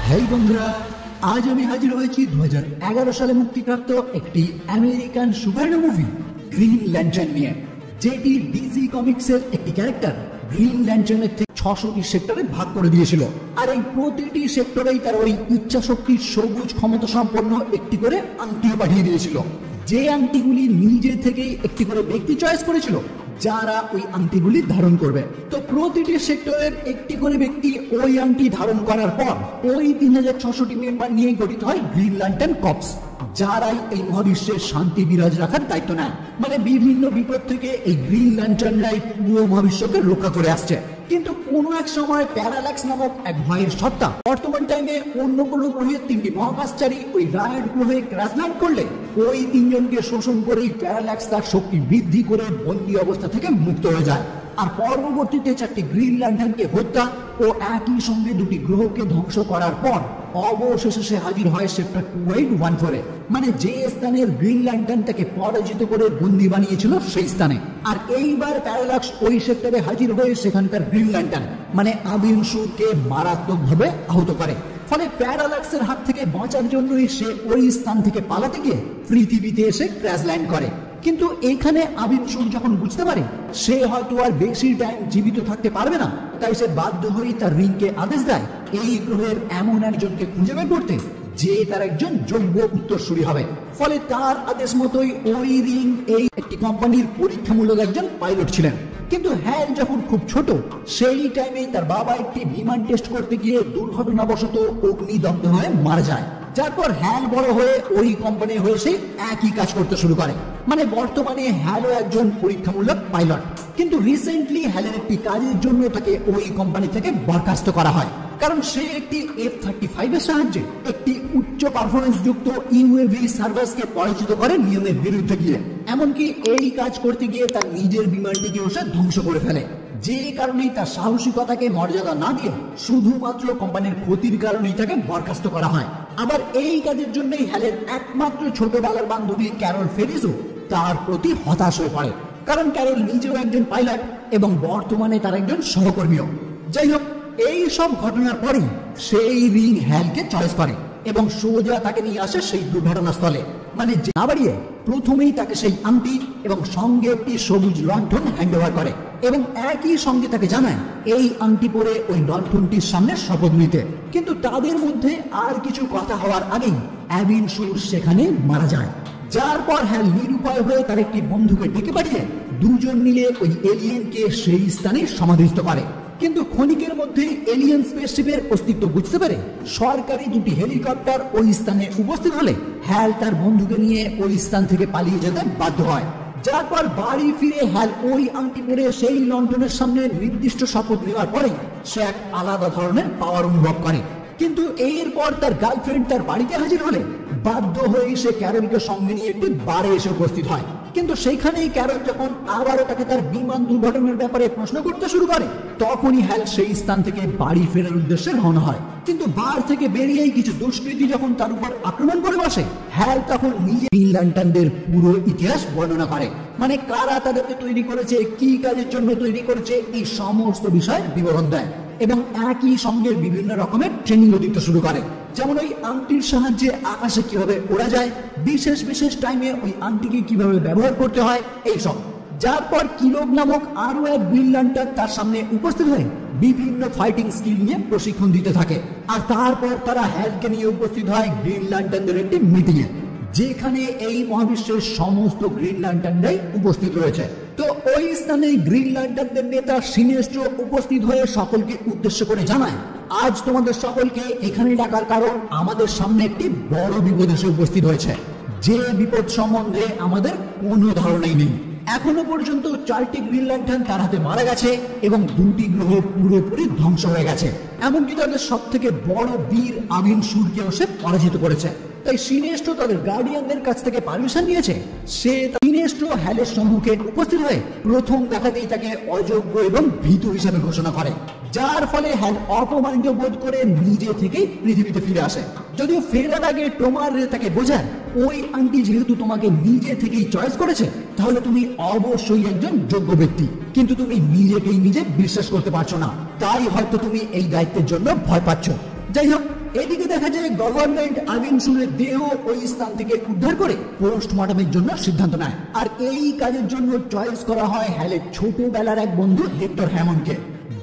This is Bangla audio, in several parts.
হেই বন্ধুরা, আজ আমি হাজির হয়েছি 2011 সালে মুক্তিপ্রাপ্ত একটি American superhero movie green lantern নিয়ে, যেটি ডিসি কমিক্সের একটি ক্যারেক্টার গ্রিন ল্যান্টার্নের থেকে 600টি সেক্টরে ভাগ করে দিয়েছিল। আর এই প্রতিটি সেক্টরেই তার ওই ইচ্ছা শক্তির সবুজ ক্ষমতা সম্পন্ন একটি করে আংটিও পাঠিয়ে দিয়েছিল, যে আংটিগুলি নিজে থেকেই একটি করে ব্যক্তি চয়েস করেছিল যারা ওই আংটিগুলি ধারণ করবে। তো প্রতিটি সেক্টরের একটি করে ব্যক্তি ওই আংটি ধারণ করার পর ওই 3600টি মেম্বার নিয়ে গঠিত হয় গ্রিন ল্যান্টার্ন কর্পস, যারাই এই মহাবিশ্বের শান্তি বিরাজ রাখার দায়িত্ব নেয়। মানে বিভিন্ন বিপদ থেকে এই গ্রিন ল্যান্টার্নরাই পুরো মহাবিশ্বকে রক্ষা করে আসছে। কিন্তু কোনো এক সময় প্যারাল্যাক্স নামক এক ভয়ের সত্তা বর্তমান টাইমে অন্য কোনো গ্রহের 3টি মহাকাশচারী ওই রায়ট গ্রহে ক্র্যাশল্যান্ড করলে ওই 3জনকে শোষণ করেই প্যারাল্যাক্স তার শক্তি বৃদ্ধি করে বন্দী অবস্থা থেকে মুক্ত হয়ে যায়। আর পরবর্তীতে 4টি গ্রিন ল্যান্টার্নকে হত্যা ও একই সঙ্গে 2টি গ্রহকে ধ্বংস করার পর অবশেষে সে হাজির হয় সেক্টর 2814-এ, মানে যে স্থানের গ্রিন ল্যান্টার্নটাকে পরাজিত করে বন্দী বানিয়েছিল সেই স্থানে। আর এইবার প্যারাল্যাক্স ওই সেক্টরে হাজির হয়ে সেখানকার গ্রিন ল্যান্টার্ন মানে আবিনসুরকে মারাত্মকভাবে আহত করে। ফলে প্যারাল্যাক্সের হাত থেকে বাঁচার জন্যই সে ওই স্থান থেকে পালাতে গিয়ে পৃথিবীতে এসে ক্র্যাশ ল্যান্ড করে। কিন্তু এখানে আবিনসুর যখন বুঝতে পারে সে হয়তো আর বেশি টাইম জীবিত থাকতে পারবে না, তাই সে বাধ্য হয়ে তার রিংকে আদেশ দেয় এই গ্রহের এমন একজনকে খুঁজে বের করতে যে তার একজন যোগ্য উত্তরসূরি হবে। ফলে তার আদেশ মতোই ওই রিং এই একটি কোম্পানির পরীক্ষামূলক একজন পাইলট ছিলেন। কিন্তু হ্যাল যখন খুব ছোট সেই টাইমে তার বাবা একটি বিমান টেস্ট করতে গিয়ে দুর্ঘটনাবশত অগ্নিদগ্ধ হয়ে মারা যায়। যারপর হ্যাল বড় হয়ে ওই কোম্পানি হয়ে সে একই কাজ করতে শুরু করে। মানে বর্তমানে হ্যালও একজন পরীক্ষামূলক পাইলট, কিন্তু রিসেন্টলি হ্যালের একটি কাজের জন্য তাকে ওই কোম্পানি থেকে বরখাস্ত করা হয়, কারণ সে একটি F-35 এর সাহায্যে একটি উচ্চ পারফরমেন্স যুক্ত ইউএভি সার্ভিসকে পরাজিত করে নিয়মের বিরুদ্ধে গিয়ে। এমনকি এই কাজ করতে গিয়ে তার নিজের বিমানটিকেও সে ধ্বংস করে ফেলে, যে কারণেই তার সাহসিকতাকে মর্যাদা না দিয়ে শুধুমাত্র কোম্পানির ক্ষতির কারণেই তাকে বরখাস্ত করা হয়। আবার এই কাজের জন্যই হ্যালের একমাত্র ছোটবেলার বান্ধবী ক্যারল ফেরিসও তার প্রতি হতাশ হয়ে পড়ে, কারণ ক্যারল নিজেও একজন পাইলট এবং বর্তমানে তার একজন সহকর্মীও। যাই হোক, এই সব ঘটনার পরেই সেই রিং হ্যালকে চয়েস করে এবং সোজা তাকে নিয়ে আসে সেই দুর্ঘটনাস্থলে। মানে না বাড়িয়ে প্রথমেই তাকে সেই আংটি এবং সঙ্গে একটি সবুজ লণ্ঠন হ্যান্ড ওভার করে এবং একই সঙ্গে তাকে জানায় এই আংটি পরে ওই লণ্ঠনটির সামনে শপথ নিতে। কিন্তু তাদের মধ্যে আর কিছু কথা হওয়ার আগেই আবিনসুর সেখানে মারা যায়, যার পর হ্যাল নিরুপায় হয়ে তার একটি বন্ধুকে ডেকে পাঠিয়ে দুজন মিলে ওই এলিয়েনকে সেই স্থানে সমাধিস্থ করে। কিন্তু ক্ষণিকের মধ্যে এলিয়েন স্পেসশিপের অস্তিত্ব বুঝতে পেরে সরকারি 2টি হেলিকপ্টার ওই স্থানে উপস্থিত হলে হ্যাল তার বন্ধুকে নিয়ে ওই স্থান থেকে পালিয়ে যেতে বাধ্য হয়। যার পর বাড়ি ফিরে হ্যাল ওই আংটি পরে সেই লন্ডনের সামনে নির্দিষ্ট শপথ নেওয়ার পরে সে এক আলাদা ধরনের পাওয়ার অনুভব করে। কিন্তু এরপর তার গার্লফ্রেন্ড তার বাড়িতে হাজির হলে বাধ্য হয়ে সে ক্যারলকে সঙ্গে নিয়ে একটি বারে এসে উপস্থিত হয়। কিন্তু সেইখানেই ক্যারল যখন আবারও তাকে তার বিমান দুর্ঘটনার ব্যাপারে প্রশ্ন করতে শুরু করে, তখনই হ্যাল সেই স্থান থেকে বাড়ি ফেরার উদ্দেশ্যে রওনা হয়। কিন্তু বার থেকে বেরিয়েই কিছু দুষ্কৃতী যখন তার উপর আক্রমণ করে বসে, হ্যাল তখন নিজে গ্রিন ল্যান্টার্নদের পুরো ইতিহাস বর্ণনা করে। মানে কারা তাদেরকে তৈরি করেছে, কি কাজের জন্য তৈরি করেছে, এই সমস্ত বিষয় বিবরণ দেয় এবং একই সঙ্গে বিভিন্ন রকমের ট্রেনিংও দিতে শুরু করে। যেমন ওই আংটির সাহায্যে আকাশে কিভাবে ওড়া যায়, বিশেষ বিশেষ টাইমে ওই আংটিকে কিভাবে ব্যবহার করতে হয়, এইসব। যার পর কিলোগ নামক আরো এক গ্রিন ল্যান্টার্ন তার সামনে উপস্থিত হয়ে বিভিন্ন ফাইটিং স্কিল নিয়ে প্রশিক্ষণ দিতে থাকে। আর তারপর তারা হ্যালকে নিয়ে উপস্থিত হয় গ্রিন ল্যান্টার্নদের একটি মিটিংয়ে, যেখানে এই মহাবিশ্বের সমস্ত গ্রিন ল্যান্টার্নরাই উপস্থিত রয়েছে। তো ওই স্থানে গ্রিন ল্যান্টার্নদের নেতা সিনেস্ট্রো উপস্থিত হয়ে সকলকে উদ্দেশ্য করে জানায়, আজ তোমাদের সকলকে এখানে ডাকার কারণ আমাদের সামনে একটি বড় বিপদ এসে উপস্থিত হয়েছে, যে বিপদ সম্বন্ধে আমাদের কোনো ধারণাই নেই। এখনো পর্যন্ত 4টি গ্রিন ল্যান্টার্ন তার হাতে মারা গেছে এবং 2টি গ্রহ পুরোপুরি ধ্বংস হয়ে গেছে। এমনকি তাদের সব থেকে বড় বীর আবিনসুরকেও সে পরাজিত করেছে। তাই সিনেস্ট্রো তাদের গার্ডিয়ানদের কাছ থেকে পারমিশন নিয়েছে। সিনেস্ট্রো হ্যালের সম্মুখে উপস্থিত হয়ে প্রথম দেখাতেই তাকে অযোগ্য এবং ভীতু হিসাবে ঘোষণা করে, যার ফলে হ্যাল অপমানিত বোধ করে নিজে থেকেই পৃথিবীতে ফিরে আসে। যদিও ফেরার আগে টোমার তাকে বোঝায়, ওই আংটি যেহেতু তোমাকে নিজে থেকেই চয়েস করেছে, তাহলে তুমি অবশ্যই একজন যোগ্য ব্যক্তি, কিন্তু তুমি নিজেকেই নিজে বিশ্বাস করতে পারছো না, তাই হয়তো তুমি এই দায়িত্বের জন্য ভয় পাচ্ছ। যাই হোক, এদিকে দেখা যায় গভর্নমেন্ট আগেনসুরের দেহ ওই স্থান থেকে উদ্ধার করে পোস্টমর্টমের জন্য সিদ্ধান্ত নেয়। আর এই কাজের জন্য চয়েস করা হয় হ্যালের ছোটবেলার এক বন্ধু হেক্টর হ্যামন্ডকে,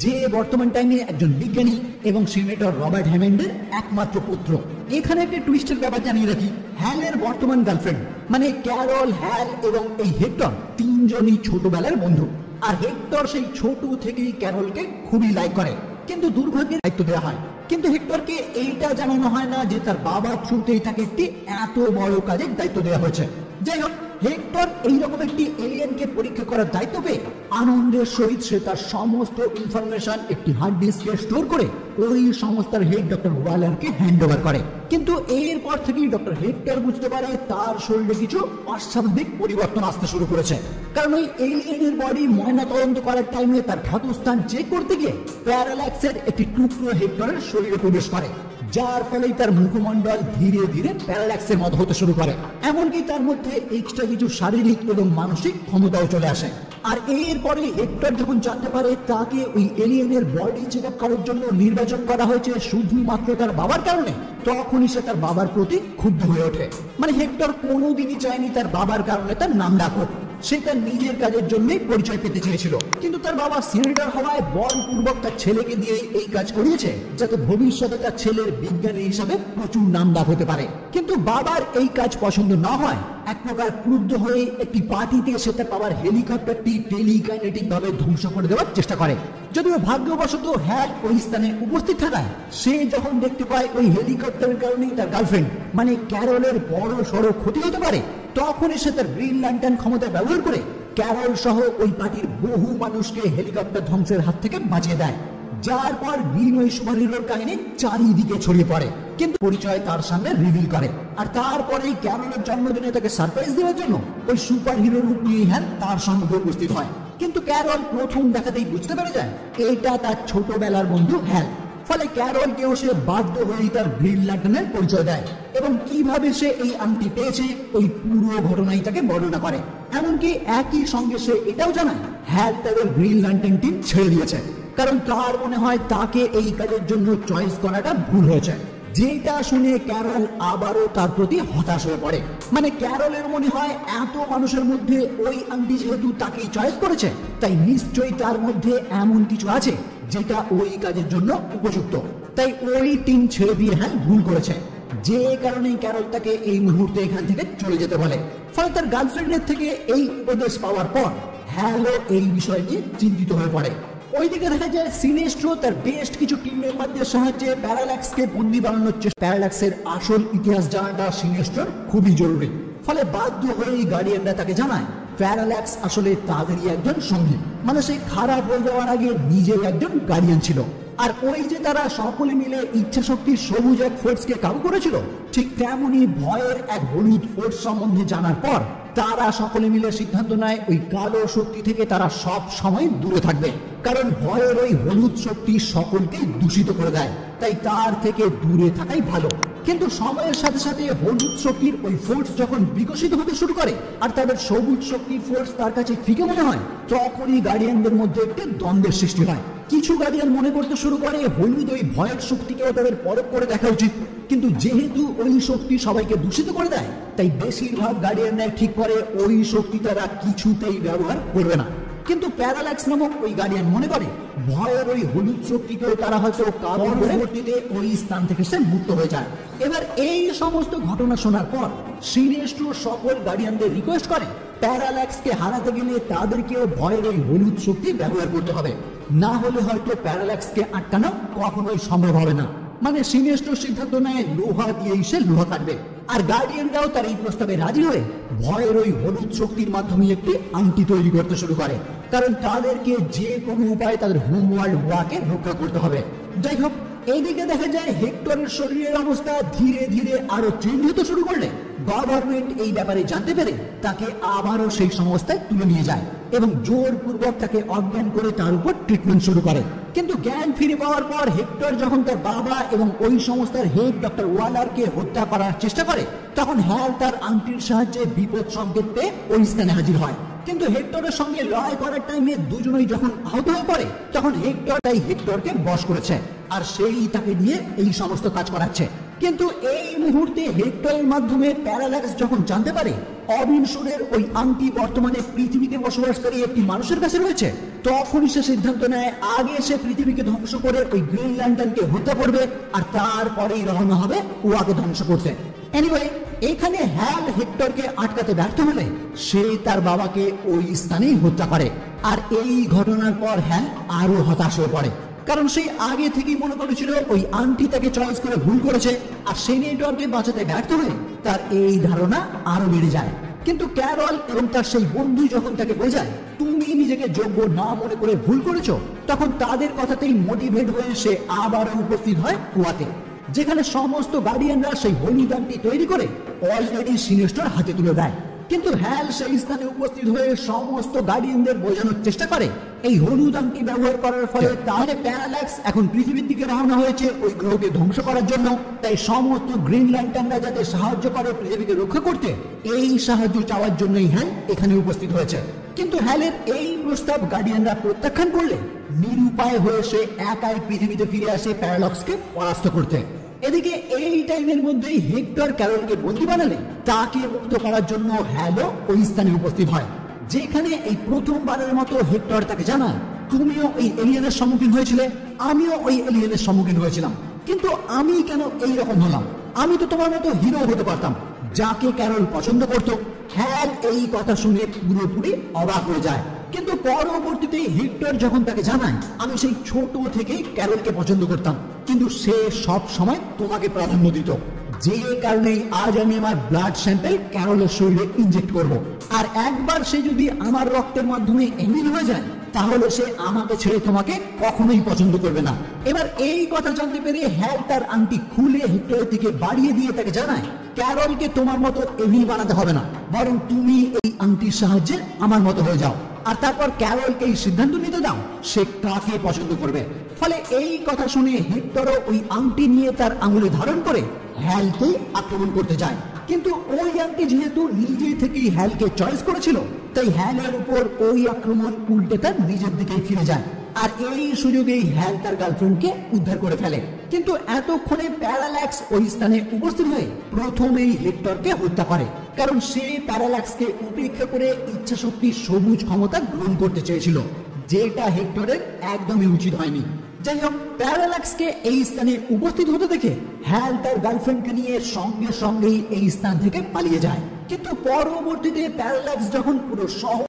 যে বর্তমান টাইমে একজন বিজ্ঞানী এবং সিনেটর রবার্ট হ্যামন্ডের একমাত্র পুত্র। এখানে একটা টুইস্টের ব্যাপার জানিয়ে রাখি, হ্যালের বর্তমান গার্লফ্রেন্ড মানে ক্যারল, হ্যাল এবং এই হেক্টর তিনজনই ছোটবেলার বন্ধু। আর হেক্টর সেই ছোট থেকেই ক্যারলকে খুবই লাইক করে, কিন্তু দুর্ভাগ্যের দায়িত্ব দেওয়া হয়। কিন্তু হেক্টরকে এইটা জানানো হয় না যে তার বাবার থ্রুতেই তাকে একটি এত বড় কাজের দায়িত্ব দেওয়া হয়েছে। যাই হোক, হেক্টর এইরকম একটি এলিয়েনকে পরীক্ষা করার দায়িত্ব পেয়ে আনন্দের সহিত সে তার সমস্ত ইনফরমেশন একটি হার্ড ডিস্কে স্টোর করে ওই সংস্থার হেড ডক্টর ওয়ালারকে হ্যান্ড ওভার করে। কিন্তু এরপর থেকেই ডক্টর হেক্টর বুঝতে পারে তার শরীরে কিছু অস্বাভাবিক পরিবর্তন আসতে শুরু করেছে। কারণ ওই এলিয়েনের বডি ময়না তদন্ত করার টাইমে তার ক্ষতস্থান চেক করতে গিয়ে প্যারাল্যাক্সের একটি টুকরো হেক্টরের শরীরে প্রবেশ করে, যার ফলে তার মুখমণ্ডল ধীরে ধীরে প্যারাল্যাক্সের মতো হতে শুরু করে। এমনকি তার মধ্যে এক্সট্রা কিছু শারীরিক এবং মানসিক ক্ষমতাও চলে আসে। আর এরপরে হেক্টর যখন জানতে পারে তাকে ওই এলিয়েনের বডি চেক আপ করার জন্য নির্বাচন করা হয়েছে শুধুমাত্র তার বাবার কারণে, তখনই সে তার বাবার প্রতি ক্ষুব্ধ হয়ে ওঠে। মানে হেক্টর কোনোদিনই চায়নি তার বাবার কারণে তার নাম ডাক হোক, সে তার নিজের কাজের জন্যই পরিচয় পেতে চেয়েছিল। কিন্তু তার বাবা সিনেটর হওয়ায় বলপূর্বক তার ছেলেকে দিয়ে এই কাজ করিয়েছে যাতে ভবিষ্যতে তার ছেলের বিজ্ঞানী হিসাবে প্রচুর নাম ডাক হতে পারে। কিন্তু বাবার এই কাজ পছন্দ না হয় এক প্রকার ক্রুদ্ধ হয়ে একটি পার্টিতে সে তার বাবার হেলিকপ্টারটি টেলিকাইনেটিক ভাবে ধ্বংস করে দেওয়ার চেষ্টা করে। যদিও ভাগ্যবশত হ্যাল ওই স্থানে উপস্থিত থাকায় সে যখন দেখতে পায় ওই হেলিকপ্টারের কারণেই তার গার্লফ্রেন্ড মানে ক্যারলের বড় সড়ো ক্ষতি হতে পারে, তখনই সে তার গ্রিন ল্যান্টার্ন ক্ষমতা ব্যবহার করে ক্যারল সহ ওই পার্টির বহু মানুষকে হেলিকপ্টার ধ্বংসের হাত থেকে বাঁচিয়ে দেয়। যার পর গ্রিন ওই সুপার হিরোর কাহিনী চারিদিকে ছড়িয়ে পড়ে, কিন্তু পরিচয় তার সামনে রিভিল করে। আর তারপরেই ক্যারলের জন্মদিনে তাকে সারপ্রাইজ দেওয়ার জন্য ওই সুপার হিরোর রূপ নিয়ে হ্যাল তার সঙ্গে উপস্থিত হয়। কিন্তু ক্যারল প্রথম দেখাতেই বুঝতে পেরে যায় এটা তার ছোটবেলার বন্ধু হ্যাল। ফলে ক্যারলকেও সে বাধ্য হয়ে তার গ্রিন ল্যান্টার্নের পরিচয় দেয় এবং কিভাবে সে এই আংটি পেয়েছে ওই পুরো ঘটনাই তাকে বর্ণনা করে। এমনকি একই সঙ্গে সে এটাও জানায় হ্যাল তাদের গ্রিন ল্যান্টার্নটি ছেড়ে দিয়েছে, কারণ তার মনে হয় তাকে এই কাজের জন্য চয়েস করাটা ভুল হয়েছে। যেটা শুনে ক্যারল আবারও তার প্রতি হতাশ হয়ে পড়ে। মানে ক্যারলের মনে হয় এত মানুষের মধ্যে ওই আংটি যেহেতু তাকেই চয়েস করেছে, তাই নিশ্চয়ই তার মধ্যে এমন কিছু আছে যেটা ওই কাজের জন্য উপযুক্ত। তাই ওই টিম ছেড়ে দিয়ে হ্যাল ভুল করেছে, যে কারণে ক্যারল তাকে এই মুহূর্তে এখান থেকে চলে যেতে বলে। ফলে তার গার্লফ্রেন্ডের থেকে এই উপদেশ পাওয়ার পর হ্যালও এই বিষয় নিয়ে চিন্তিত হয়ে পড়ে। ওইদিকে দেখা যায় সিনেস্ট্রো তার বেস্ট কিছু টিম মেম্বারদের সাহায্যে প্যারাল্যাক্সকে বন্দী বানানোর চেষ্টা। প্যারাল্যাক্সের আসল ইতিহাস জানাটা সিনেস্ট্রোর খুবই জরুরি। ফলে বাধ্য হয়ে গার্ডিয়ানরা তাকে জানায় প্যারাল্যাক্স আসলে তাদেরই একজন সঙ্গী, মানে সে খারাপ হয়ে যাওয়ার আগে নিজেই একজন গার্ডিয়ান ছিল। আর ওই যে তারা সকলে মিলে ইচ্ছা শক্তির সবুজ এক ফোর্সকে কাবু করেছিল, ঠিক তেমনই ভয়ের এক হলুদ ফোর্স সম্বন্ধে জানার পর তারা সকলে মিলে সিদ্ধান্ত নেয় ওই কালো শক্তি থেকে তারা সব সময় দূরে থাকবে, কারণ ভয়ের ওই হলুদ শক্তি সকলকে দূষিত করে দেয়, তাই তার থেকে দূরে থাকাই ভালো। কিন্তু সময়ের সাথে সাথে হলুদ শক্তির ওই ফোর্স যখন বিকশিত হতে শুরু করে আর তাদের সবুজ শক্তির ফোর্স তার কাছে ফিকে মনে হয়, তখনই গার্ডিয়ানদের মধ্যে একটি দ্বন্দ্বের সৃষ্টি হয়। কিছু গার্ডিয়ান মনে করতে শুরু করে হলুদ ওই ভয়ের শক্তিকেও তাদের পরখ করে দেখা উচিত, কিন্তু যেহেতু ওই শক্তি সবাইকে দূষিত করে দেয়, তাই বেশিরভাগ গার্ডিয়ানরা ঠিক করে ওই শক্তি তারা কিছুতেই ব্যবহার করবে না। কিন্তু প্যারাল্যাক্স নামক ওই গার্ডিয়ান মনে করে ভয়ের ওই হলুদ শক্তিকেও তারা হয়তো পরবর্তীতে ওই স্থান থেকে সে মুক্ত হয়ে যায়। এবার এই সমস্ত ঘটনা শোনার পর সিনেস্ট্রো সকল গার্ডিয়ানদের রিকোয়েস্ট করে প্যারাল্যাক্সকে হারাতে গেলে তাদেরকেও ভয়ের ওই হলুদ শক্তি ব্যবহার করতে হবে, না হলে হয়তো প্যারাল্যাক্সকে আটকানো কখনোই সম্ভব হবে না। মানে সিনেস্ট্রো সিদ্ধান্ত নেয় লোহা দিয়েই সে লোহা কাটবে। আর গার্ডিয়ানরাও তার এই প্রস্তাবে রাজি হয়ে ভয়ের ওই হলুদ শক্তির মাধ্যমে একটি আংটি তৈরি করতে শুরু করে, কারণ তাদেরকে যে কোনো উপায়ে তাদের হোম ওয়ার্ল্ড ওয়াকে রক্ষা করতে হবে। যাই হোক, এইদিকে দেখা যায় হেক্টরের শরীরের অবস্থা ধীরে ধীরে আরো চেঞ্জ হতে শুরু করলে গভর্নমেন্ট এই ব্যাপারে জানতে পেরে তাকে আবারও সেই সংস্থায় তুলে নিয়ে যায় এবং জোরপূর্বক তাকে অজ্ঞান করে তার উপর ট্রিটমেন্ট শুরু করে। কিন্তু জ্ঞান ফিরে পাওয়ার পর হেক্টর যখন তার বাবা এবং ওই সংস্থার হেড ডক্টর ওয়ালারকে হত্যা করার চেষ্টা করে, তখন হ্যাল তার আংটির সাহায্যে বিপদ সংকেত পেয়ে ওই স্থানে হাজির হয়। কিন্তু হেক্টরের সঙ্গে লড়াই করার টাইমে দুজনেই যখন আহত হয়ে পড়ে তখন হেক্টর তাই হেক্টরকে বশ করেছে আর সেই তাকে দিয়ে এই সমস্ত কাজ করাচ্ছে। কিন্তু এই মুহূর্তে হেক্টরের মাধ্যমে প্যারাল্যাক্স যখন জানতে পারে অবিনশ্বরের ওই আংটি বর্তমানে পৃথিবীতে বসবাসকারী একটি মানুষের কাছে রয়েছে, তখনই সে সিদ্ধান্ত নেয় আগে সে পৃথিবীকে ধ্বংস করে ওই গ্রিন ল্যান্টার্নকে হত্যা করবে আর তারপরেই রওনা হবে ওয়াকে ধ্বংস করতে। এনিওয়ে, এখানে হ্যাল হেক্টরকে আটকাতে ব্যর্থ হলে সে তার বাবাকে ওই স্থানেই হত্যা করে। আর এই ঘটনার পর হ্যাল আরো হতাশ হয়ে পড়ে, কারণ সেই আগে থেকেই মনে করেছিল ওই আন্টি তাকে চয়েস করে ভুল করেছে আর সেই নেটওয়ার্ককে বাঁচাতে ব্যর্থ হয়ে তার এই ধারণা আরো বেড়ে যায়। কিন্তু ক্যারল এবং তার সেই বন্ধু যখন তাকে বোঝায় তুমি নিজেকে যোগ্য না মনে করে ভুল করেছো, তখন তাদের কথাতেই মোটিভেট হয়ে সে আবারও উপস্থিত হয় কুয়াতে, যেখানে সমস্ত গার্ডিয়ানরা সেই হলুদ আংটি তৈরি করে অলরেডি সিনেস্টার হাতে তুলে দেয়। কিন্তু হ্যাল সেই স্থানে উপস্থিত হয়ে সমস্ত গার্ডিয়ানদের বোঝানোর চেষ্টা করে এই হলুদ আংটি ব্যবহার করার ফলে তাহলে প্যারাল্যাক্স এখন পৃথিবীর দিকে রওনা হয়েছে ওই গ্রহকে ধ্বংস করার জন্য, তাই সমস্ত গ্রিন ল্যান্টার্নরা যাতে সাহায্য করে পৃথিবীকে রক্ষা করতে, এই সাহায্য চাওয়ার জন্যই হ্যাল এখানে উপস্থিত হয়েছে। কিন্তু হ্যালের এই প্রস্তাব গার্ডিয়ানরা প্রত্যাখ্যান করলে নিরুপায় হয়ে সে একাই পৃথিবীতে ফিরে আসে প্যারাল্যাক্সকে পরাস্ত করতে। এদিকে এই টাইমের মধ্যেই হেক্টর ক্যারলকে বন্দী বানালে তাকে মুক্ত করার জন্য হ্যালও ওই স্থানে উপস্থিত হয়, যেখানে এই প্রথমবারের মতো হেক্টর তাকে জানায় তুমিও ওই এলিয়েনের সম্মুখীন হয়েছিলে, আমিও ওই এলিয়েনের সম্মুখীন হয়েছিলাম, কিন্তু আমি কেন এই রকম হলাম? আমি তো তোমার মতো হিরো হতে পারতাম, যাকে ক্যারল পছন্দ করত। হ্যাল এই কথা শুনে পুরোপুরি অবাক হয়ে যায়। কিন্তু পরবর্তীতে হেক্টর যখন তাকে জানায় আমি সেই ছোট থেকেই ক্যারলকে পছন্দ করতাম, কিন্তু সে সব সময় তোমাকে প্রাধান্য দিত, যে কারণে আজ আমি আমার ব্লাড স্যাম্পল ক্যারলের শরীরে ইনজেক্ট করব, আর একবার সে যদি আমার রক্তের মাধ্যমে এমিল হয়ে যায় তাহলে সে আমাকে ছেড়ে তোমাকে কখনোই পছন্দ করবে না। এবার এই কথা জানতে পেরে হ্যাল তার আংটি খুলে হেক্টরের দিকে বাড়িয়ে দিয়ে তাকে জানায় ক্যারলকে তোমার মতো এমিল বানাতে হবে না, বরং তুমি এই আংটির সাহায্যে আমার মতো হয়ে যাও, আর তারপর ক্যারলকে এই সিদ্ধান্ত নিতে দাও সে কাকে পছন্দ করবে। ফলে এই কথা শুনে হেক্টরও ওই আংটি নিয়ে তার আঙুলে ধারণ করে হ্যালকে আক্রমণ করতে যায়। কিন্তু ওই আংটি যেহেতু নিজে থেকেই হ্যালকে চয়েস করেছিল, তাই হ্যালের উপর ওই আক্রমণ উল্টে তার নিজের দিকেই ফিরে যায়, আর এই সুযোগেই হ্যাল তার গার্লফ্রেন্ডকে উদ্ধার করে ফেলে। কিন্তু এতক্ষণে প্যারাল্যাক্স ওই স্থানে উপস্থিত হয়ে প্রথমেই হেক্টরকে হত্যা করে, কারণ সে প্যারাল্যাক্সকে উপেক্ষা করে ইচ্ছা শক্তি সবুজ ক্ষমতা গ্রহণ করতে চেয়েছিল, যেটা হেক্টরের একদমই উচিত হয়নি। যাই হোক, প্যারাল্যাক্সকে এই স্থানে উপস্থিত হতে দেখে হ্যাল তার গার্লফ্রেন্ডকে নিয়ে সঙ্গে সঙ্গেই এই স্থান থেকে পালিয়ে যায়। কিন্তু পরবর্তীতে প্যারাল্যাক্স যখন পুরো শহর